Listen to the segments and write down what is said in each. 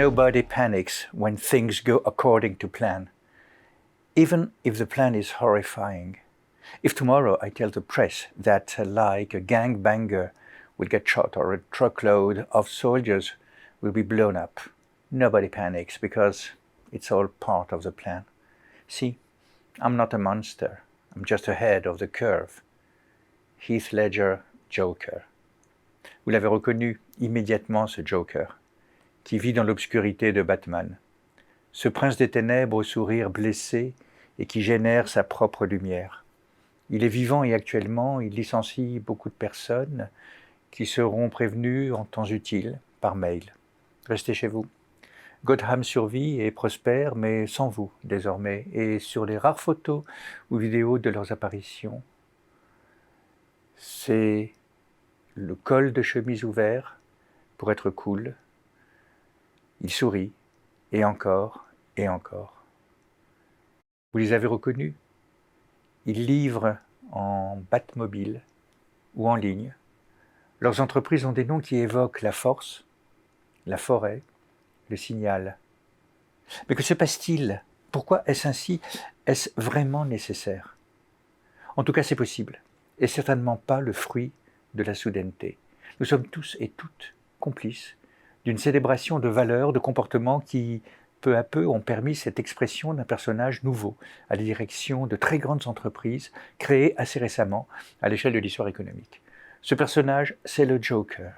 Nobody panics when things go according to plan, even if the plan is horrifying. If tomorrow I tell the press that like a gangbanger will get shot or a truckload of soldiers will be blown up, nobody panics because it's all part of the plan. See, I'm not a monster, I'm just ahead of the curve. Heath Ledger, Joker. Vous l'avez reconnu immédiatement, ce Joker, qui vit dans l'obscurité de Batman. Ce prince des ténèbres au sourire blessé et qui génère sa propre lumière. Il est vivant et actuellement, il licencie beaucoup de personnes qui seront prévenues en temps utile par mail. Restez chez vous. Gotham survit et prospère, mais sans vous désormais, et sur les rares photos ou vidéos de leurs apparitions, c'est le col de chemise ouvert pour être cool. Il sourit, et encore, et encore. Vous les avez reconnus? Ils livrent en Batmobile ou en ligne. Leurs entreprises ont des noms qui évoquent la force, la forêt, le signal. Mais que se passe-t-il? Pourquoi est-ce ainsi? Est-ce vraiment nécessaire? En tout cas, c'est possible, et certainement pas le fruit de la soudaineté. Nous sommes tous et toutes complices d'une célébration de valeurs, de comportements qui, peu à peu, ont permis cette expression d'un personnage nouveau à la direction de très grandes entreprises créées assez récemment à l'échelle de l'histoire économique. Ce personnage, c'est le Joker,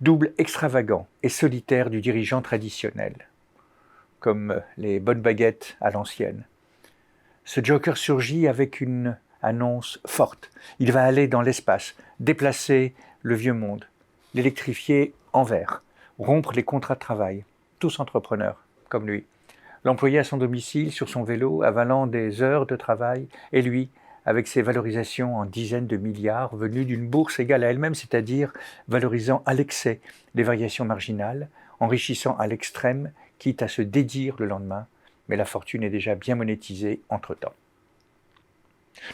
double extravagant et solitaire du dirigeant traditionnel, comme les bonnes baguettes à l'ancienne. Ce Joker surgit avec une annonce forte. Il va aller dans l'espace, déplacer le vieux monde, l'électrifier en vert, rompre les contrats de travail, tous entrepreneurs, comme lui. L'employé à son domicile, sur son vélo, avalant des heures de travail, et lui, avec ses valorisations en dizaines de milliards, venues d'une bourse égale à elle-même, c'est-à-dire valorisant à l'excès les variations marginales, enrichissant à l'extrême, quitte à se dédire le lendemain, mais la fortune est déjà bien monétisée entre-temps.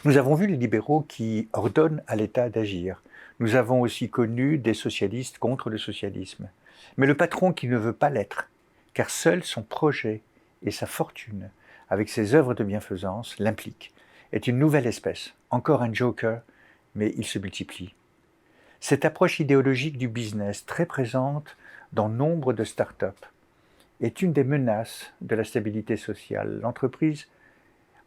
Nous avons vu les libéraux qui ordonnent à l'État d'agir. Nous avons aussi connu des socialistes contre le socialisme. Mais le patron qui ne veut pas l'être, car seul son projet et sa fortune, avec ses œuvres de bienfaisance, l'impliquent, est une nouvelle espèce, encore un joker, mais il se multiplie. Cette approche idéologique du business, très présente dans nombre de start-up, est une des menaces de la stabilité sociale. L'entreprise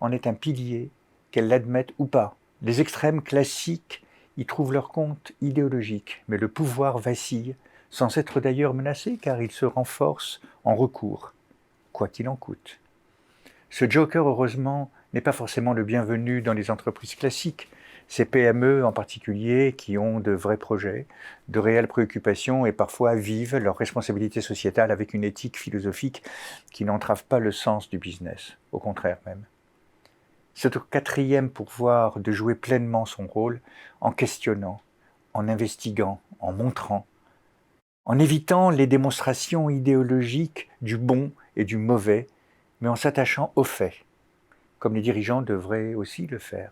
en est un pilier, qu'elle l'admette ou pas. Les extrêmes classiques y trouvent leur compte idéologique, mais le pouvoir vacille, sans être d'ailleurs menacé, car il se renforce en recours, quoi qu'il en coûte. Ce joker, heureusement, n'est pas forcément le bienvenu dans les entreprises classiques, ces PME en particulier qui ont de vrais projets, de réelles préoccupations et parfois vivent leur responsabilité sociétale avec une éthique philosophique qui n'entrave pas le sens du business, au contraire même. C'est au quatrième pouvoir de jouer pleinement son rôle en questionnant, en investiguant, en montrant, en évitant les démonstrations idéologiques du bon et du mauvais, mais en s'attachant aux faits, comme les dirigeants devraient aussi le faire.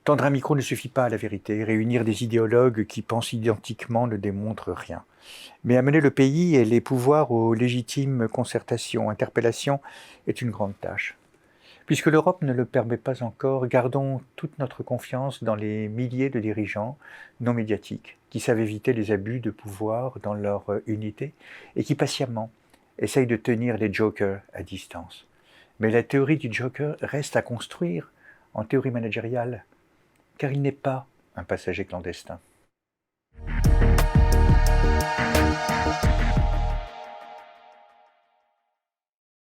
Tendre un micro ne suffit pas à la vérité, réunir des idéologues qui pensent identiquement ne démontre rien. Mais amener le pays et les pouvoirs aux légitimes concertations, interpellations, est une grande tâche. Puisque l'Europe ne le permet pas encore, gardons toute notre confiance dans les milliers de dirigeants non médiatiques qui savent éviter les abus de pouvoir dans leur unité et qui patiemment essayent de tenir les jokers à distance. Mais la théorie du joker reste à construire en théorie managériale, car il n'est pas un passager clandestin.